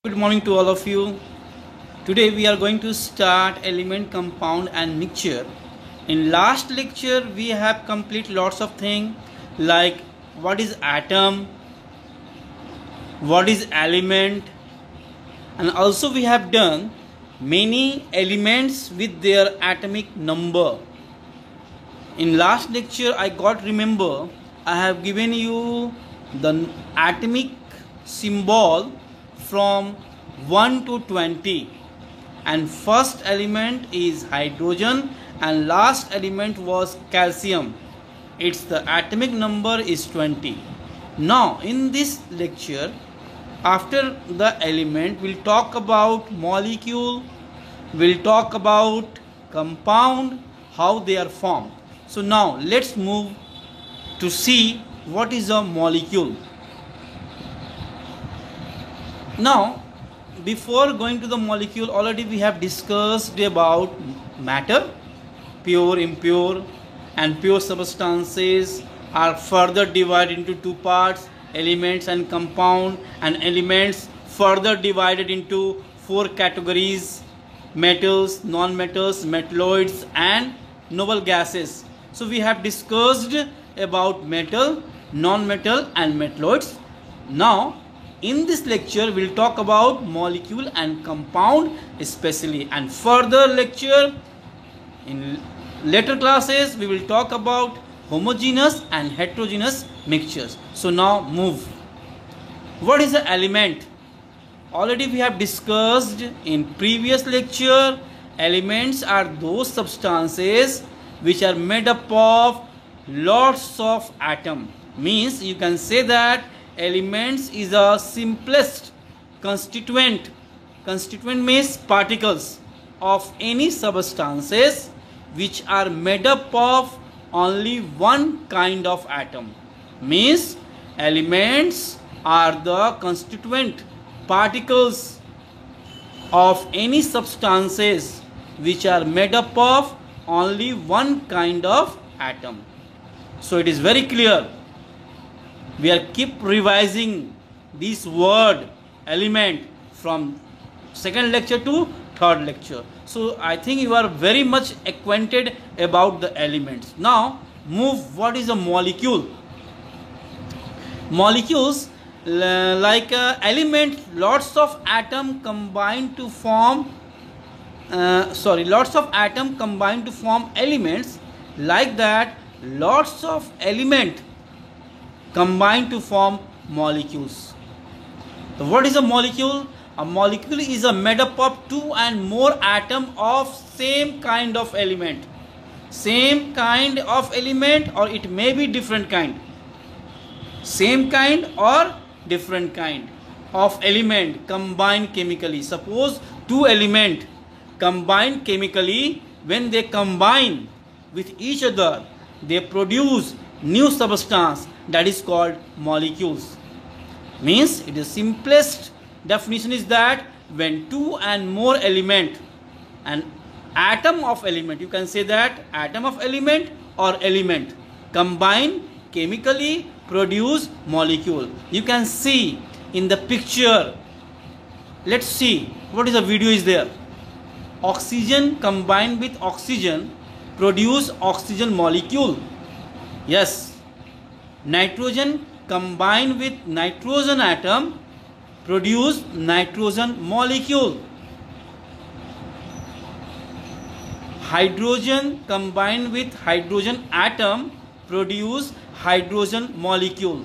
Good morning to all of you. Today we are going to start element, compound and mixture. In last lecture we have complete lots of things like what is atom, what is element, and also we have done many elements with their atomic number. In last lecture I have given you the atomic symbol from 1 to 20, and first element is hydrogen and last element was calcium. The atomic number is 20. Now in this lecture, after the element, we'll talk about molecule, we'll talk about compound, how they are formed. So now let's move to see what is a molecule. Now before going to the molecule, already we have discussed about matter, pure, impure, and pure substances are further divided into two parts, elements and compound, and elements further divided into four categories: metals, non-metals, metalloids and noble gases. So we have discussed about metal, non-metal and metalloids. Now in this lecture we'll talk about molecule and compound especially, and further lecture in later classes we will talk about homogeneous and heterogeneous mixtures. So now move. What is the element? Already we have discussed in previous lecture, elements are those substances which are made up of lots of atoms. Means you can say that elements is a simplest constituent. Constituent means particles of any substances which are made up of only one kind of atom. Means elements are the constituent particles of any substances which are made up of only one kind of atom. So it is very clear. We are keep revising this word element from second lecture to third lecture. So I think you are very much acquainted about the elements. Now move. What is a molecule? Molecules like element, lots of atom combined to form lots of atom combined to form elements. Like that, lots of element combine to form molecules. So what is a molecule? A molecule is made up of two and more atoms of same kind of element. Same kind of element, or it may be different kind. Same kind or different kind of element combined chemically. Suppose two elements combine chemically. When they combine with each other, they produce new substance, that is called molecules. Means it is simplest definition is that when two and more element, an atom of element, you can say that atom of element or element combine chemically, produce molecule. You can see in the picture. Let's see what is the video is there. Oxygen combined with oxygen produce oxygen molecule. Yes. Nitrogen combined with nitrogen atom produce nitrogen molecule. Hydrogen combined with hydrogen atom produce hydrogen molecule.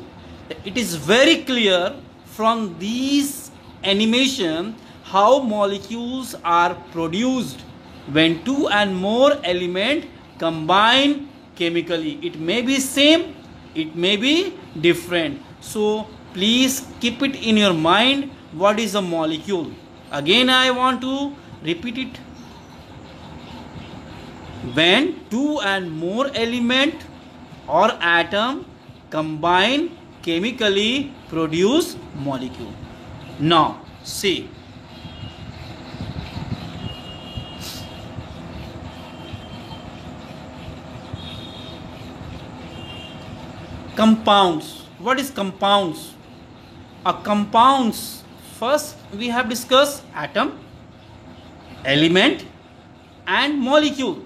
It is very clear from these animation how molecules are produced when two and more element combine chemically. It may be same, it may be different. So please keep it in your mind what is a molecule. Again I want to repeat it. When two and more element or atom combine chemically produce molecule. Now see. Compounds. What is compounds? A compounds first we have discussed atom, element and molecule.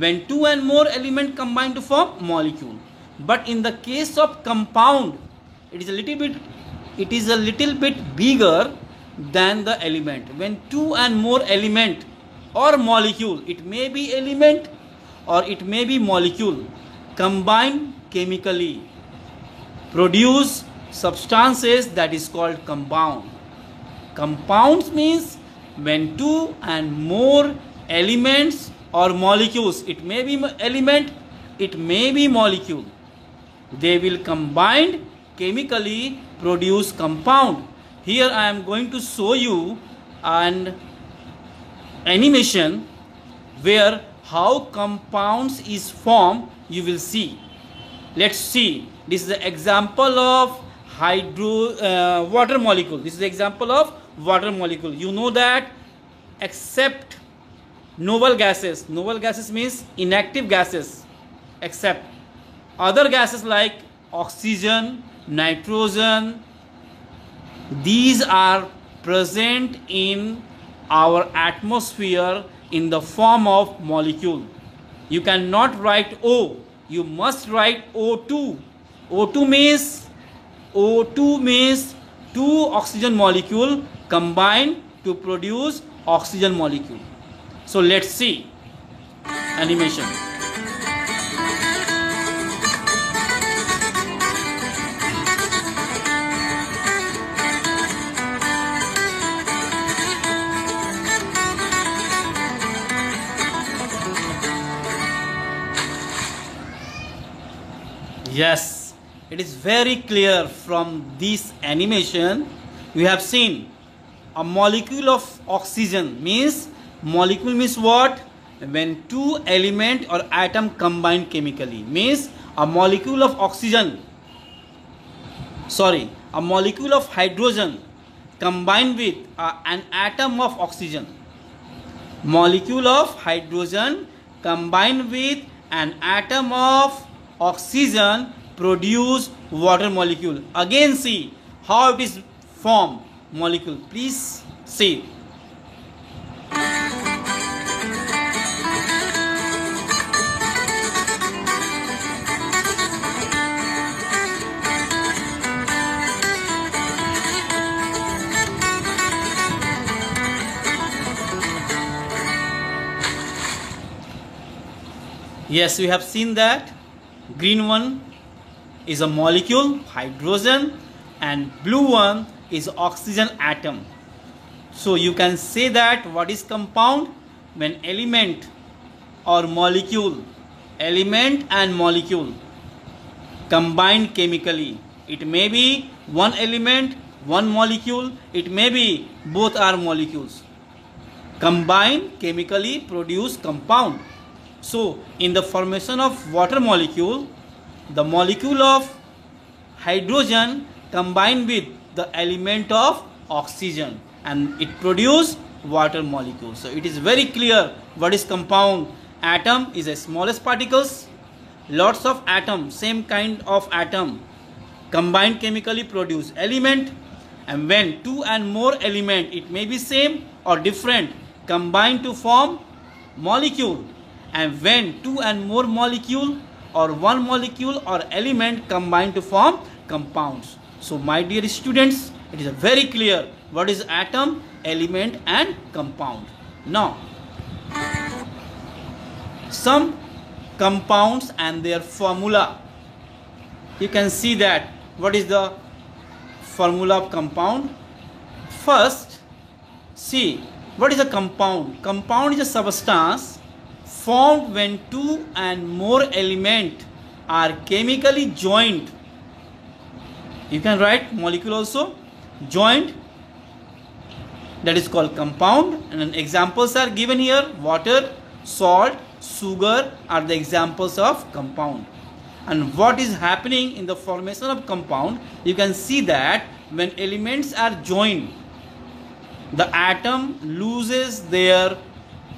When two and more elements combine to form molecule. But in the case of compound, it is a little bit bigger than the element. When two and more element or molecule, it may be element or it may be molecule, combine chemically, produce substances, that is called compound. Compounds means when two and more elements or molecules, it may be element, it may be molecule, they will combine chemically, produce compound. Here I am going to show you an animation where how compounds is formed. You will see. Let's see. This is the example of water molecule. This is the example of water molecule. You know that except noble gases means inactive gases, except other gases like oxygen, nitrogen, these are present in our atmosphere in the form of molecule. You cannot write O, you must write O2. O2 means two oxygen molecule combine to produce oxygen molecule. So let's see animation. Yes, it is very clear from this animation. We have seen a molecule of oxygen means, molecule means what? When two element or atom combine chemically, means a molecule of oxygen, a molecule of hydrogen combined with an atom of oxygen. Molecule of hydrogen combined with an atom of oxygen produce water molecule. Again see how it is formed molecule. Please see. Yes, we have seen that green one is a molecule, hydrogen, and blue one is oxygen atom. So you can say that what is compound? When element or molecule, element and molecule combine chemically. It may be one element, one molecule, it may be both are molecules. Combine chemically, produce compound. So in the formation of water molecule, the molecule of hydrogen combined with the element of oxygen and it produce water molecule. So it is very clear what is compound. Atom is the smallest particles, lots of atom, same kind of atom combined chemically produce element, and when two and more element, it may be same or different, combine to form molecule, and when two and more molecule or one molecule or element combine to form compounds. So my dear students, it is very clear what is atom, element and compound. Now some compounds and their formula. You can see that what is the formula of compound. First see what is a compound. Compound is a substance formed when two and more elements are chemically joined. You can write molecule also, joined, that is called compound. And examples are given here. Water, salt, sugar are the examples of compound. And what is happening in the formation of compound, you can see that when elements are joined, the atom loses their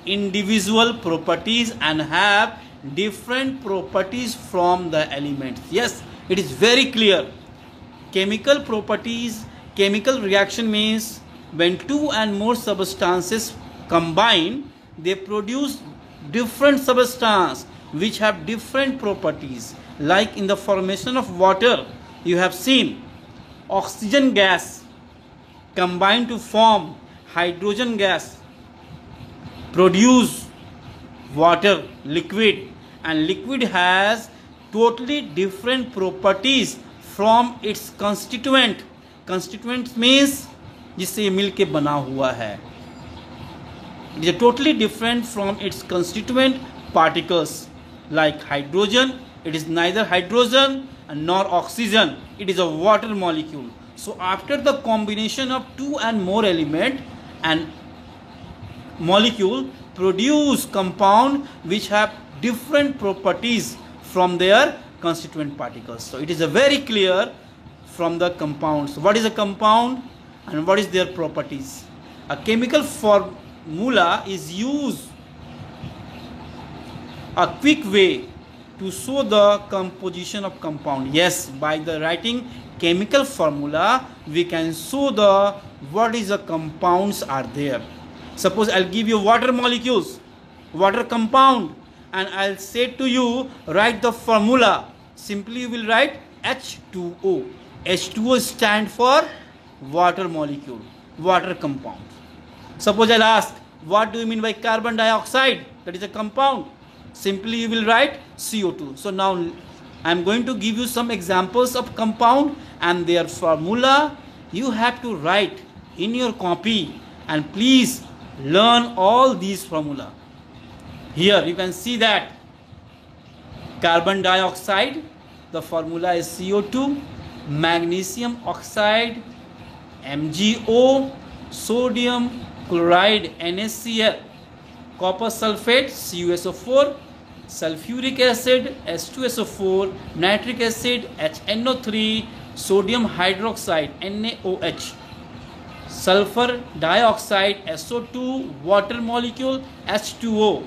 individual properties and have different properties from the elements. Yes, it is very clear. Chemical properties, chemical reaction means when two and more substances combine, they produce different substances which have different properties. Like in the formation of water, you have seen oxygen gas combine to form hydrogen gas, produce water, liquid, and liquid has totally different properties from its constituent. Constituent means जिससे ये मिल के बना हुआ है. It is totally different from its constituent particles. Like hydrogen, it is neither hydrogen nor oxygen. It is a water molecule. So after the combination of two and more element and molecule produce compound which have different properties from their constituent particles. So it is a very clear from the compounds. What is a compound and what is their properties? A chemical formula is used, a quick way to show the composition of compound. Yes, by the writing chemical formula we can show the what is the compounds are there. Suppose I'll give you water molecules, water compound, and I'll say to you write the formula. Simply you will write H2O. H2O stand for water molecule, water compound. Suppose I'll ask what do you mean by carbon dioxide? That is a compound. Simply you will write CO2. So now I am going to give you some examples of compound and their formula. You have to write in your copy and please learn all these formula. Here you can see that carbon dioxide, the formula is CO2, magnesium oxide, MgO, sodium chloride NaCl, copper sulfate CuSO4, sulfuric acid H2SO4, nitric acid HNO3, sodium hydroxide NaOH, sulfur dioxide SO2, water molecule H2O,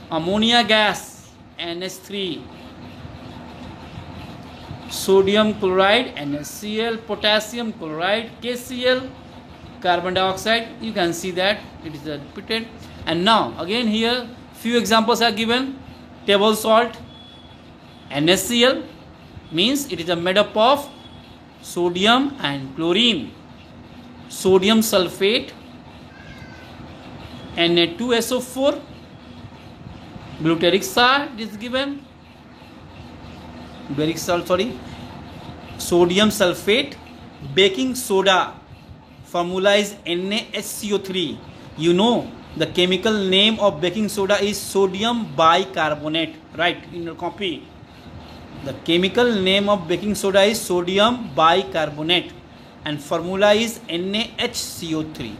ammonia gas NH3, sodium chloride NaCl, potassium chloride KCl, carbon dioxide. You can see that it is repeated. And now again here few examples are given. Table salt NaCl means it is made up of sodium and chlorine. Sodium sulfate Na2SO4, butyric salt is given. Sodium sulfate, baking soda, formula is NaHCO3. You know the chemical name of baking soda is sodium bicarbonate, right, in your copy. The chemical name of baking soda is sodium bicarbonate and formula is NaHCO3.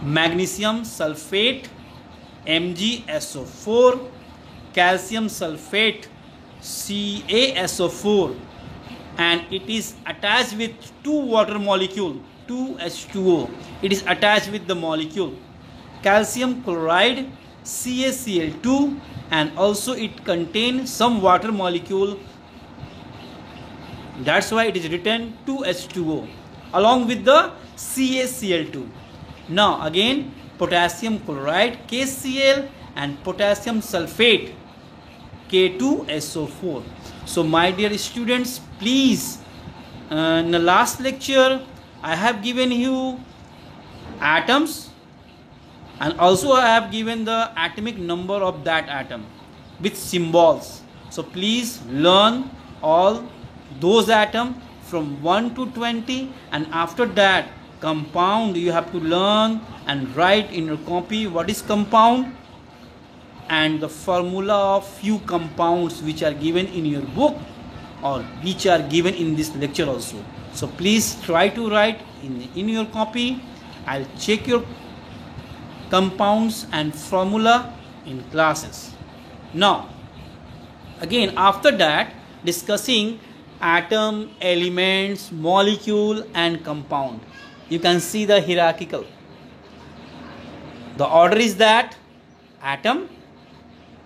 Magnesium sulfate MgSO4, calcium sulfate CaSO4, and it is attached with two water molecule, 2H2O. It is attached with the molecule calcium chloride CaCl2, and also it contains some water molecule. That's why it is written 2H2O along with the CaCl2. Now again potassium chloride KCl and potassium sulfate K2SO4. So my dear students, please, in the last lecture I have given you atoms and also I have given the atomic number of that atom with symbols. So please learn all those atoms from 1 to 20, and after that compound you have to learn and write in your copy what is compound and the formula of few compounds which are given in your book or which are given in this lecture also. So please try to write in your copy. I'll check your compounds and formula in classes. Now again after that discussing atom, elements, molecule and compound. You can see the hierarchical. The order is that atom,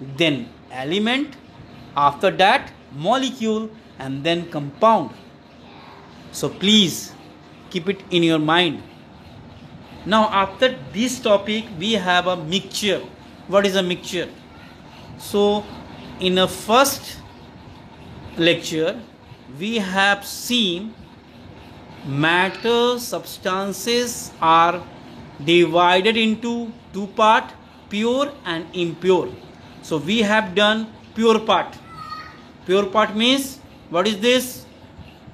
then element, after that molecule, and then compound. So please Keep it in your mind. Now after this topic we have a mixture. What is a mixture? So in the first lecture we have seen matter substances are divided into two parts, pure and impure. So we have done pure part. Pure part means what is this?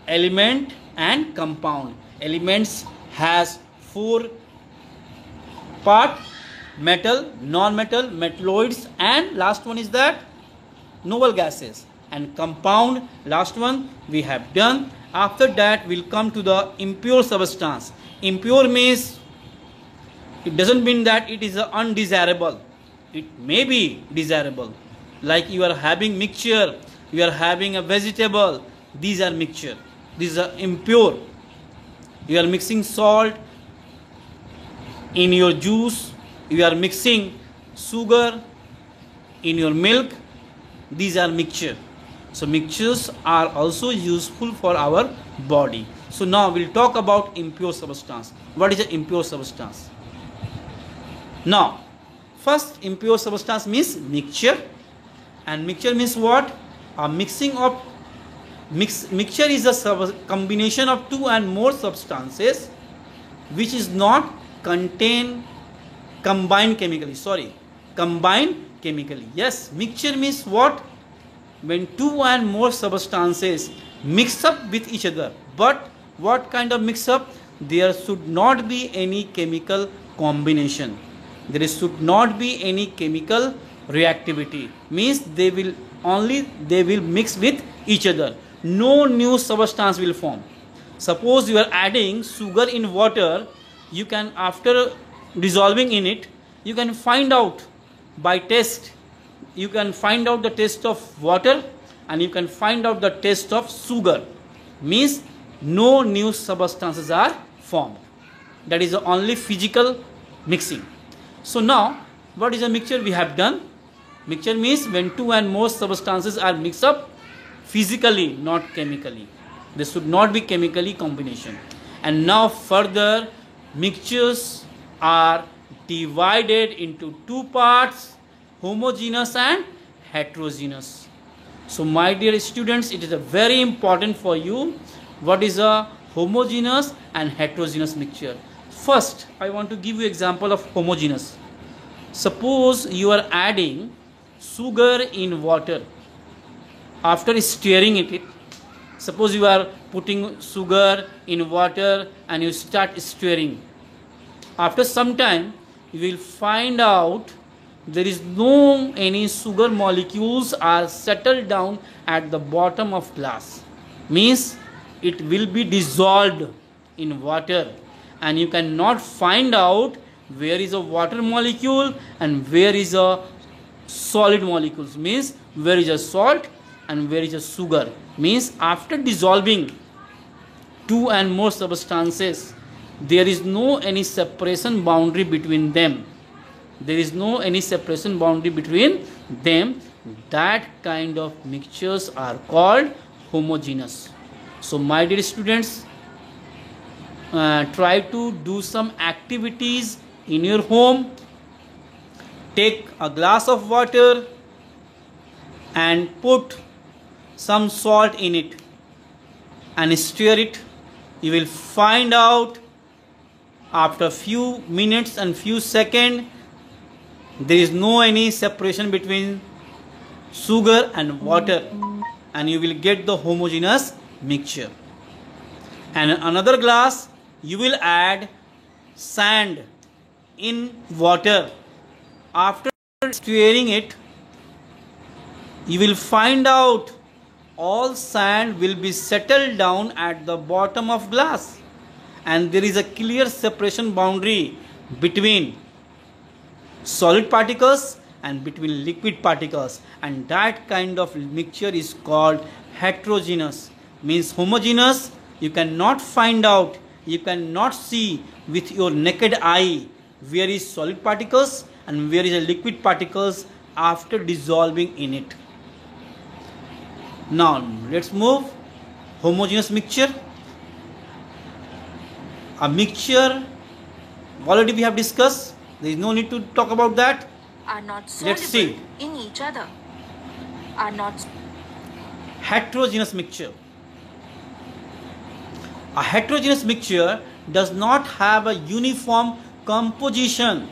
Element and compound. Elements has four part: metal, non-metal, metalloids, and last one is that noble gases. And compound, last one we have done. After that we'll come to the impure substance. Impure means it doesn't mean that it is undesirable. It may be desirable. Like you are having mixture, you are having a vegetable, these are mixture. These are impure. You are mixing salt in your juice, you are mixing sugar in your milk, these are mixture. So mixtures are also useful for our body. So now we'll talk about impure substance. What is an impure substance? Now first, impure substance means mixture. And mixture means what? A mixing of mixture is a combination of two and more substances which is not combined chemically. Combined chemically. Yes, mixture means what? When two and more substances mix up with each other. But what kind of mix up? There should not be any chemical combination. There should not be any chemical reactivity. Means they will mix with each other. No new substance will form. Suppose you are adding sugar in water, you can, after dissolving in it, you can find out by taste. You can find out the taste of water and you can find out the taste of sugar. Means no new substances are formed. That is the only physical mixing. So now what is a mixture? We have done. Mixture means when two and more substances are mixed up physically, not chemically. There should not be chemically combination. And now further, mixtures are divided into two parts: homogeneous and heterogeneous. So my dear students, it is a very important for you what is a homogeneous and heterogeneous mixture. First, I want to give you example of homogeneous. Suppose you are adding sugar in water. After stirring it, suppose you are putting sugar in water and you start stirring. After some time, you will find out there is no any sugar molecules are settled down at the bottom of glass. Means it will be dissolved in water and you cannot find out where is a water molecule and where is a solid molecules. Means where is a salt and where is a sugar. Means after dissolving two and more substances, there is no any separation boundary between them. There is no any separation boundary between them. That kind of mixtures are called homogeneous. So my dear students, try to do some activities in your home. Take a glass of water and put some salt in it and stir it. You will find out after few minutes and few seconds there is no any separation between sugar and water and you will get the homogeneous mixture. And another glass you will add sand in water. After stirring it, you will find out all sand will be settled down at the bottom of glass and there is a clear separation boundary between solid particles and between liquid particles, and that kind of mixture is called heterogeneous. Means homogeneous, you cannot find out, you cannot see with your naked eye where is solid particles and where is a liquid particles after dissolving in it. Now let's move homogeneous mixture. A mixture, already we have discussed, there is no need to talk about that. Are not Let's see. soluble in each other. Are not Heterogeneous mixture. A heterogeneous mixture does not have a uniform composition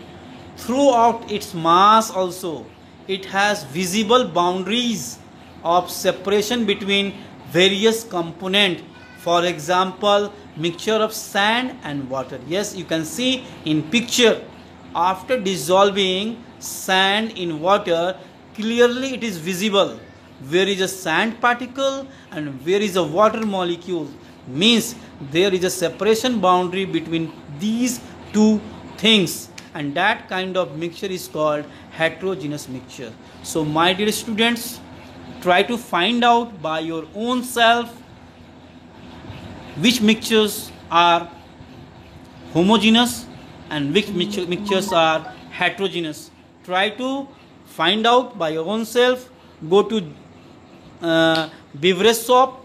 throughout its mass also. It has visible boundaries of separation between various components. For example, mixture of sand and water. Yes, you can see in picture, after dissolving sand in water, clearly it is visible where is a sand particle and where is a water molecule. Means there is a separation boundary between these two things, and that kind of mixture is called heterogeneous mixture. So my dear students, try to find out by your own self which mixtures are homogeneous and which mixtures are heterogeneous. Try to find out by your own self. Go to beverage shop,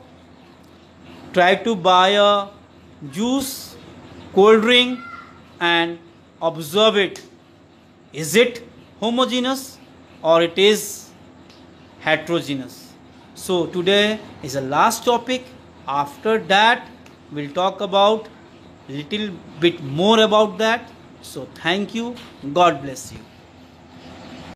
try to buy a juice, cold drink, and observe it. Is it homogeneous or it is heterogeneous? So today is the last topic. After that we'll talk about little bit more about that. So thank you. God bless you.